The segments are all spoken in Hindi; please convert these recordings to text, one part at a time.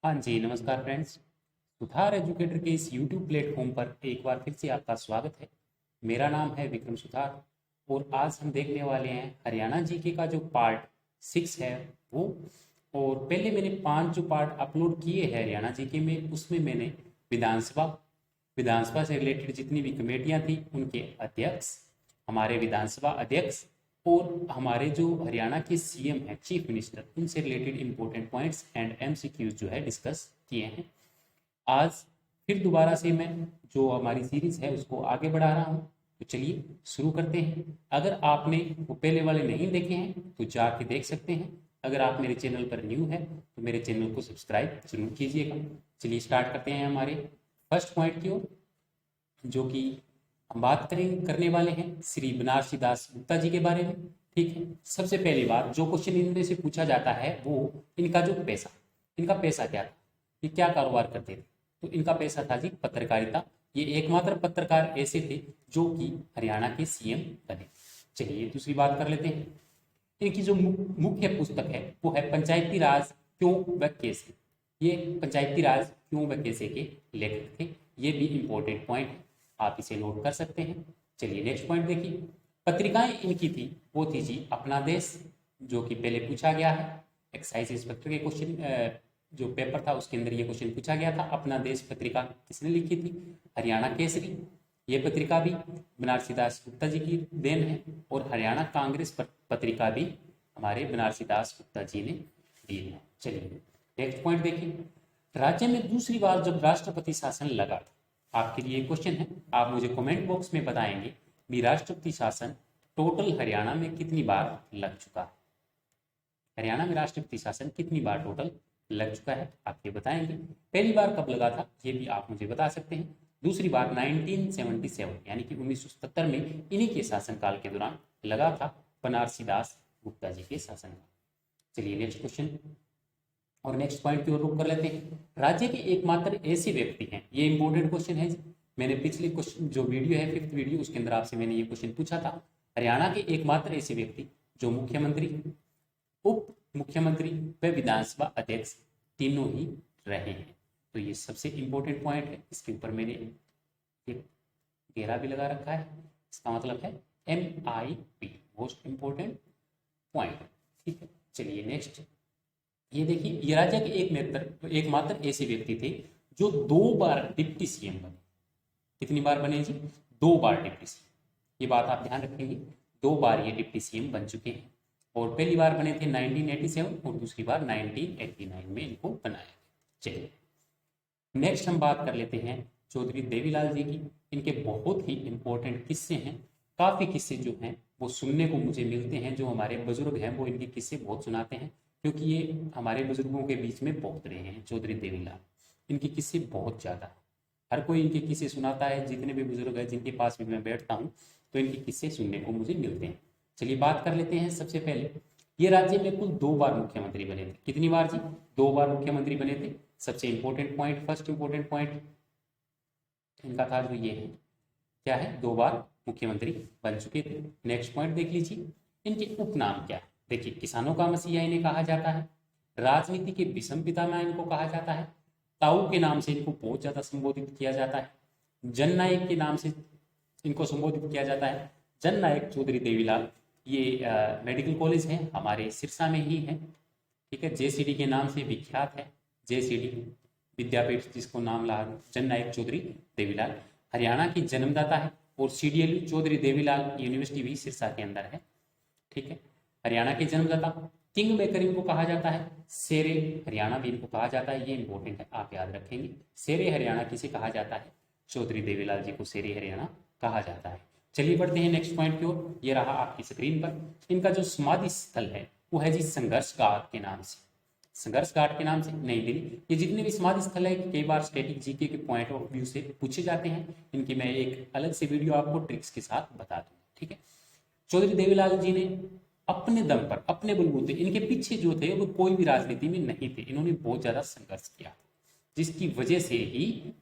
हाँ जी, नमस्कार फ्रेंड्स। सुधार एजुकेटर के इस यूट्यूब प्लेटफॉर्म पर एक बार फिर से आपका स्वागत है। मेरा नाम है विक्रम सुधार और आज हम देखने वाले हैं हरियाणा जीके का जो पार्ट 6 है वो। और पहले मैंने 5 जो पार्ट अपलोड किए हैं हरियाणा जीके में, उसमें मैंने विधानसभा विधानसभा से रिलेटेड जितनी भी कमेटियां थी उनके अध्यक्ष, हमारे विधानसभा अध्यक्ष और हमारे जो हरियाणा के सीएम हैं, चीफ मिनिस्टर, उनसे related important points and MCQs जो है डिस्कस किए हैं। आज फिर दोबारा से मैं जो हमारी सीरीज है उसको आगे बढ़ा रहा हूँ। तो चलिए शुरू करते हैं। अगर आपने वो पहले वाले नहीं देखे हैं तो जाके देख सकते हैं। अगर आप मेरे चैनल पर न्यू है तो मेरे चैनल को सब्सक्राइब जरूर कीजिएगा। चलिए स्टार्ट करते हैं हमारे फर्स्ट पॉइंट की ओर, जो कि हम बात करने वाले हैं श्री बनारसी दास गुप्ता जी के बारे में। ठीक है, सबसे पहली बात जो क्वेश्चन इनमें से पूछा जाता है वो इनका पैसा क्या था, ये क्या कारोबार करते थे। तो इनका पैसा था जी पत्रकारिता। ये एकमात्र पत्रकार ऐसे थे जो कि हरियाणा के सीएम बने। चलिए दूसरी बात कर लेते हैं। इनकी जो मुख्य पुस्तक है वो है पंचायती राज क्यों व कैसे। ये पंचायती राज क्यों व कैसे के लेखक थे। ये भी इंपॉर्टेंट पॉइंट है, आप इसे नोट कर सकते हैं। चलिए नेक्स्ट पॉइंट देखिए। पत्रिकाएं इनकी थी वो थी जी अपना देश, जो कि पहले पूछा गया है। एक्साइज इंस्पेक्टर के क्वेश्चन जो पेपर था उसके अंदर ये क्वेश्चन पूछा गया था। अपना देश पत्रिका किसने लिखी थी? हरियाणा केसरी। ये पत्रिका भी बनारसी दास गुप्ता जी की देन है। और हरियाणा कांग्रेस पत्रिका भी हमारे बनारसी दास गुप्ता जी ने दी है। चलिए नेक्स्ट पॉइंट देखिए। राज्य में दूसरी बार जब राष्ट्रपति शासन लगा था, आपके लिए क्वेश्चन है, आप मुझे कमेंट बॉक्स में बताएंगे भी राष्ट्रपति शासन टोटल हरियाणा में कितनी बार लग चुका है। हरियाणा में राष्ट्रपति शासन कितनी बार टोटल लग चुका है, आप ये बताएंगे। पहली बार कब लगा था ये भी आप मुझे बता सकते हैं। दूसरी बार 1977 यानी कि 1977 में इन्हीं के शासनकाल के दौरान लगा था, बनारसी दास गुप्ता जी के शासनकाल। चलिए नेक्स्ट क्वेश्चन और नेक्स्ट पॉइंट की ओर रुक कर लेते हैं। राज्य के एकमात्र ऐसे व्यक्ति हैं, ये इंपॉर्टेंट क्वेश्चन है। मैंने पिछले क्वेश्चन जो वीडियो है 5th वीडियो, उसके अंदर आपसे मैंने ये क्वेश्चन पूछा था। हरियाणा के एकमात्र ऐसे व्यक्ति जो मुख्यमंत्री, उप मुख्यमंत्री व विधानसभा अध्यक्ष तीनों ही रहे हैं। तो ये सबसे इंपॉर्टेंट पॉइंट है। इसके ऊपर मैंने एक घेरा भी लगा रखा है, इसका मतलब है MIP, मोस्ट इंपॉर्टेंट पॉइंट। ठीक है, चलिए नेक्स्ट ये देखिए। ये राज्य के एकमात्र ऐसे व्यक्ति थे जो 2 बार डिप्टी सीएम बने। कितनी बार बने जी? 2 बार डिप्टी सीएम। ये बात आप ध्यान रखेंगे, 2 बार ये डिप्टी सीएम बन चुके हैं। और पहली बार बने थे 1987 और दूसरी बार 1989 में इनको बनाया गया। चलिए नेक्स्ट हम बात कर लेते हैं चौधरी देवीलाल जी की। इनके बहुत ही इंपॉर्टेंट किस्से हैं। काफ़ी किस्से जो हैं वो सुनने को मुझे मिलते हैं, जो हमारे बुजुर्ग हैं वो इनके किस्से बहुत सुनाते हैं, क्योंकि ये हमारे बुजुर्गों के बीच में बहुत रहे हैं चौधरी देवीलाल। इनके किस्से बहुत ज़्यादा हैं, हर कोई इनके किस्से सुनाता है। जितने भी बुजुर्ग हैं जिनके पास भी मैं बैठता हूँ तो इनके किस्से सुनने को मुझे मिलते हैं। चलिए बात कर लेते हैं। सबसे पहले ये राज्य में कुल 2 बार मुख्यमंत्री बने थे। कितनी बार जी? 2 बार मुख्यमंत्री बने थे। सबसे important point, first important point इनका था जो ये है, क्या है? 2 बार मुख्यमंत्री बन चुके थे। नेक्स्ट पॉइंट देख लीजिए, इनके उपनाम क्या है। देखिए, किसानों का मसीहा इन्हें कहा जाता है, राजनीति के विषम पितामह इनको कहा जाता है, ताऊ के नाम से इनको बहुत ज्यादा संबोधित किया जाता है, जननायक के नाम से इनको संबोधित किया जाता है। जननायक चौधरी देवीलाल, ये मेडिकल कॉलेज है हमारे सिरसा में ही है। ठीक है, JCD के नाम से विख्यात है, JCD विद्यापीठ जिसको नाम रहा जननायक चौधरी देवीलाल। हरियाणा की जन्मदाता है और CDLU चौधरी देवीलाल यूनिवर्सिटी भी सिरसा के अंदर है। ठीक है, हरियाणा के जन्मदाता, किंग मेकर इनको कहा जाता है, शेरे हरियाणा भी इनको कहा जाता है। ये इंपॉर्टेंट है, आप याद रखेंगे। शेरे हरियाणा किसे कहा जाता है? चौधरी देवीलाल जी को शेरे हरियाणा कहा जाता है। चलिए बढ़ते हैं नेक्स्ट पॉइंट की ओर। ये रहा आपकी स्क्रीन पर। इनका जो समाधि स्थल है वो है जी संघर्ष घाट के नाम से। संघर्ष घाट के नाम से नई दिल्ली। ये जितने भी समाधि स्थल है कई बार स्टैटिक जीके के पॉइंट ऑफ व्यू से पूछे जाते हैं। इनकी मैं एक अलग से वीडियो आपको ट्रिक्स के साथ बता दूंगा। ठीक है, चौधरी देवीलाल जी ने अपने दम पर, अपने बलबूते, इनके पीछे जो थे वो कोई भी राजनीति में नहीं थे। इन्होंने बहुत ज्यादा संघर्ष किया, जिसकी वजह से ही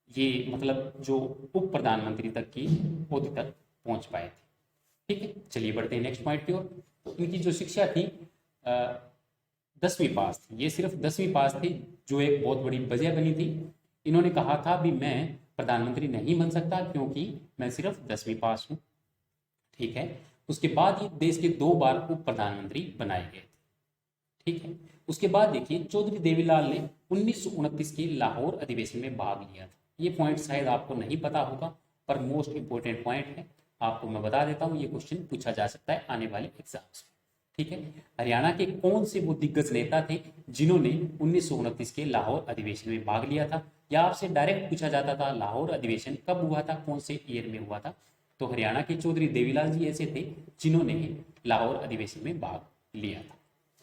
ये मतलब जो उप प्रधानमंत्री तक की पद तक पहुंच पाए थे। ठीक है, चलिए बढ़ते हैं नेक्स्ट पॉइंट की ओर। तो इनकी जो शिक्षा थी 10वीं पास थी, ये सिर्फ 10वीं पास थी, जो एक बहुत बड़ी वजह बनी थी। इन्होंने कहा था भी मैं प्रधानमंत्री नहीं बन सकता क्योंकि मैं सिर्फ 10वीं पास हूँ। ठीक है, उसके बाद ये देश के 2 बार उप प्रधानमंत्री बनाए गए थे। ठीक है, उसके बाद देखिए चौधरी देवीलाल ने 1929 के लाहौर अधिवेशन में भाग लिया था। ये पॉइंट शायद आपको नहीं पता होगा, पर मोस्ट इंपोर्टेंट पॉइंट है, आपको मैं बता देता हूँ, ये क्वेश्चन पूछा जा सकता है आने वाले एग्जाम्स में। ठीक है, हरियाणा के कौन से वो दिग्गज नेता थे जिन्होंने 1929 के लाहौर अधिवेशन में भाग लिया था, या आपसे डायरेक्ट पूछा जाता था लाहौर अधिवेशन कब हुआ था, कौन से ईयर में हुआ था, तो हरियाणा के चौधरी देवीलाल जी ऐसे थे जिन्होंने लाहौर अधिवेशन में भाग लिया था।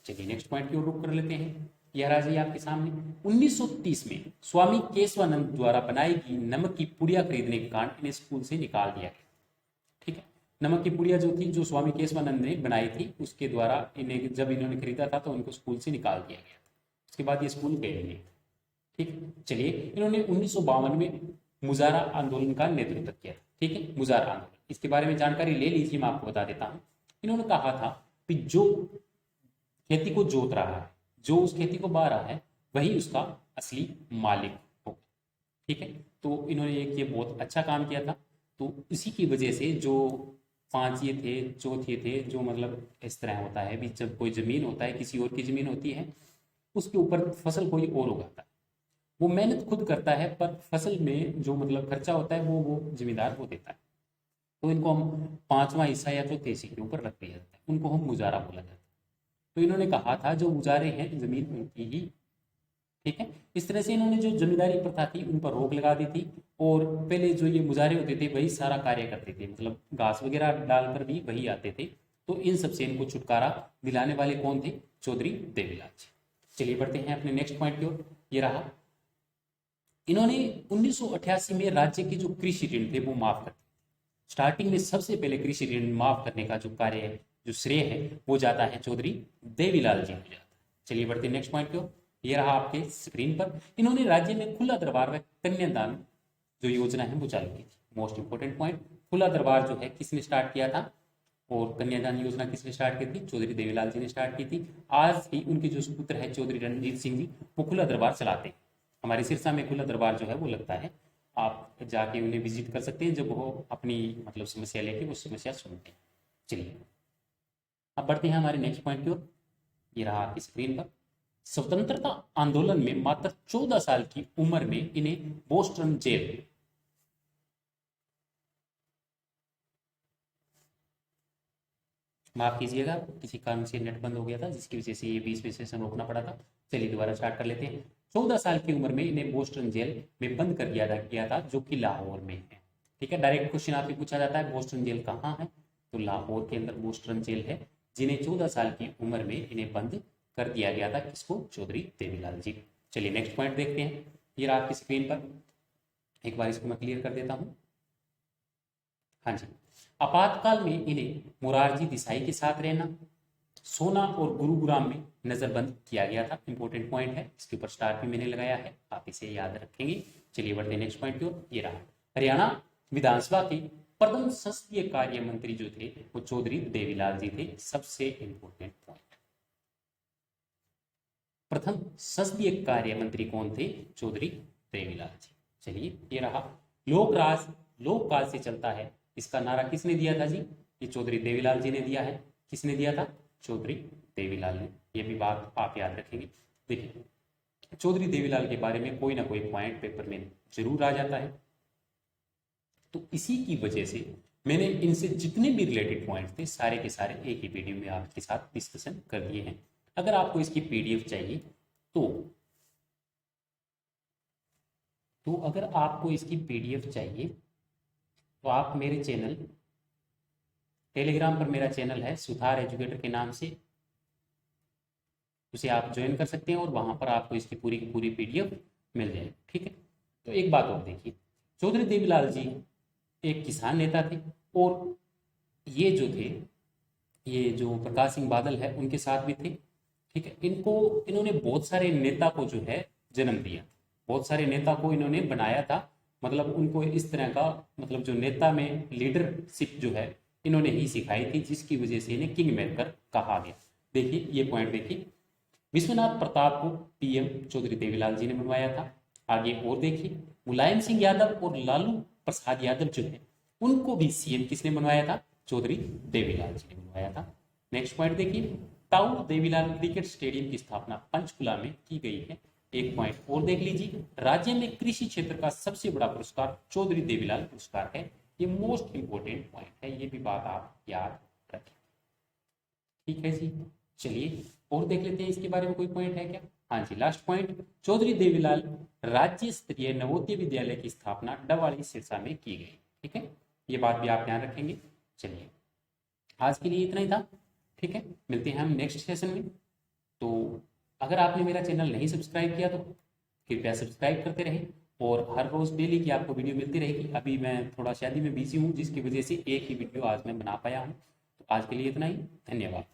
चलिए नेक्स्ट पॉइंट की ओर रुख कर लेते हैं। यह रहा जी आपके सामने 1930 में स्वामी केशवानंद द्वारा बनाई गई नमक की पुड़िया खरीदने के कारण इन्हें स्कूल से निकाल दिया गया। ठीक है, नमक की पुड़िया जो थी, जो स्वामी केशवानंद ने बनाई थी, उसके द्वारा इन्हें जब इन्होंने खरीदा था तो उनको स्कूल से निकाल दिया गया। उसके बाद ये स्कूल गए नहीं। ठीक, चलिए इन्होंने 1952 में मुजारा आंदोलन का नेतृत्व किया था। ठीक है, मुजारा आंदोलन, इसके बारे में जानकारी ले लीजिए, मैं आपको बता देता हूँ। इन्होंने कहा था कि जो खेती को जोत रहा है, जो उस खेती को बा रहा है, वही उसका असली मालिक होगा। ठीक है, तो इन्होंने एक ये बहुत अच्छा काम किया था। तो इसी की वजह से जो 5 ये थे, चौथे थे, जो मतलब इस तरह होता है भी, जब कोई जमीन होता है, किसी और की जमीन होती है, उसके ऊपर फसल कोई और उगाता है, वो मेहनत खुद करता है, पर फसल में जो मतलब खर्चा होता है वो जिम्मेदार वो देता है। तो इनको हम 5वां हिस्सा या चौथे हिस्से के ऊपर रख दिया जाता है, उनको हम मुजारा बोला जाता है। तो इन्होंने कहा था जो मुजारे हैं जमीन उनकी ही। ठीक है, इस तरह से इन्होंने जो जमींदारी प्रथा थी उन पर रोक लगा दी थी, और पहले जो ये मुजारे होते थे वही सारा कार्य करते थे, मतलब घास वगैरह डालकर भी वही आते थे। तो इन सबसे इनको छुटकारा दिलाने वाले कौन थे? चौधरी देवीलाल जी। चलिए बढ़ते हैं अपने नेक्स्ट पॉइंट की ओर। ये रहा, इन्होंने 1988 में राज्य के जो कृषि ऋण थे वो माफ कर दिए। स्टार्टिंग में सबसे पहले कृषि ऋण माफ करने का जो कार्य है, जो श्रेय है, वो जाता है चौधरी देवीलाल जी को जाता है। चलिए बढ़ते हैं नेक्स्ट पॉइंट की ओर। ये रहा आपके स्क्रीन पर, इन्होंने राज्य में खुला दरबार व कन्यादान जो योजना है वो चालू की थी। मोस्ट इंपोर्टेंट पॉइंट, खुला दरबार जो है किसने स्टार्ट किया था, और कन्यादान योजना किसने स्टार्ट की थी? चौधरी देवीलाल जी ने स्टार्ट की थी। आज भी उनके जो सुपुत्र है चौधरी रणजीत सिंह जी, वो खुला दरबार चलाते हैं। हमारे सिरसा में खुला दरबार जो है वो लगता है, आप जाके उन्हें विजिट कर सकते हैं जब वो अपनी मतलब समस्या लेके वो समस्या सुनते हैं। चलिए अब बढ़ते हैं हमारे नेक्स्ट पॉइंट की ओर। ये रहा आपकी स्क्रीन पर, स्वतंत्रता आंदोलन में मात्र 14 साल की उम्र में इन्हें बोस्टन जेल माफ कीजिएगा, किसी कारण से नेट बंद हो गया था जिसकी वजह से ये 20 में सेशन रोकना पड़ा था। चलिए दोबारा स्टार्ट कर लेते हैं। 14 साल की उम्र में इन्हें बोस्टन जेल में बंद कर दिया गया था, जो कि लाहौर में है। ठीक है, डायरेक्ट क्वेश्चन आपसे पूछा जाता है बोस्टन जेल कहाँ है, तो लाहौर के अंदर बोस्टन जेल है, जिन्हें 14 साल की उम्र में इन्हें बंद कर दिया गया था। किसको? चौधरी देवीलाल जी। चलिए नेक्स्ट पॉइंट देखते हैं। ये रहा आपकी स्क्रीन पर, एक बार इसको मैं क्लियर कर देता हूँ। हाँ जी, आपातकाल में इन्हें मोरारजी देसाई के साथ रहना, सोना और गुरुग्राम में नजरबंद किया गया था। इंपॉर्टेंट पॉइंट है, इसके ऊपर स्टार भी मैंने लगाया है, आप इसे याद रखेंगे। चलिए बढ़ते नेक्स्ट पॉइंट की ओर। ये रहा, हरियाणा विधानसभा के प्रथम संसदीय कार्य मंत्री जो थे वो चौधरी देवीलाल जी थे। सबसे इंपॉर्टेंट पॉइंट, प्रथम संसदीय कार्य मंत्री कौन थे? चौधरी देवीलाल जी। चलिए ये रहा, लोक राज लोक काल से चलता है, इसका नारा किसने दिया था जी? ये चौधरी देवीलाल जी ने दिया है। किसने दिया था? चौधरी देवीलाल ने। ये भी बात आप याद रखेंगे। देखिए चौधरी देवीलाल के बारे में कोई ना कोई पॉइंट पेपर में जरूर आ जाता है, तो इसी की वजह से मैंने इनसे जितने भी रिलेटेड पॉइंट्स थे सारे के सारे एक ही वीडियो में आपके साथ डिस्कशन कर दिए हैं। अगर आपको इसकी पीडीएफ चाहिए तो अगर आपको इसकी पीडीएफ चाहिए तो आप मेरे चैनल टेलीग्राम पर, मेरा चैनल है सुथार एजुकेटर के नाम से, उसे आप ज्वाइन कर सकते हैं और वहां पर आपको इसकी पूरी की पूरी पीडीएफ मिल जाएगी। ठीक है, तो एक बात और देखिए, चौधरी देवीलाल जी एक किसान नेता थे, और ये जो थे, ये जो प्रकाश सिंह बादल है उनके साथ भी थे। ठीक है, इन्होंने बहुत सारे नेता को जो है जन्म दिया, बहुत सारे नेता को इन्होंने बनाया था, मतलब उनको इस तरह का मतलब जो नेता में लीडरशिप जो है इन्होंने ही सिखाई थी, जिसकी वजह से इन्हें किंग मेकर कहा गया। देखिए ये पॉइंट देखिए, विश्वनाथ प्रताप को पीएम चौधरी देवीलाल जी ने बनवाया था। आगे और देखिए, मुलायम सिंह यादव और लालू प्रसाद यादव जो है उनको भी सीएम किसने बनवाया था? चौधरी देवीलाल जी ने बनवाया था। नेक्स्ट पॉइंट देखिए, ताऊ देवीलाल क्रिकेट स्टेडियम की स्थापना पंचकुला में की गई है। एक पॉइंट और देख लीजिए, राज्य में कृषि क्षेत्र का सबसे बड़ा पुरस्कार चौधरी देवीलाल पुरस्कार है। ये मोस्ट इंपोर्टेंट पॉइंट है, ये भी बात आप याद रखें। ठीक है जी, चलिए और देख लेते हैं इसके बारे में कोई पॉइंट है क्या? हाँ जी, लास्ट पॉइंट, चौधरी देवीलाल राज्य स्तरीय नवोदय विद्यालय की स्थापना डवाड़ी सिरसा में की गई। ठीक है, ये बात भी आप ध्यान रखेंगे। चलिए, आज के लिए इतना ही था। ठीक है, मिलते हैं हम नेक्स्ट सेशन में। तो अगर आपने मेरा चैनल नहीं सब्सक्राइब किया तो कृपया सब्सक्राइब करते रहें, और हर रोज़ डेली की आपको वीडियो मिलती रहेगी। अभी मैं थोड़ा शादी में बिजी हूँ, जिसकी वजह से एक ही वीडियो आज मैं बना पाया हूँ। तो आज के लिए इतना ही, धन्यवाद।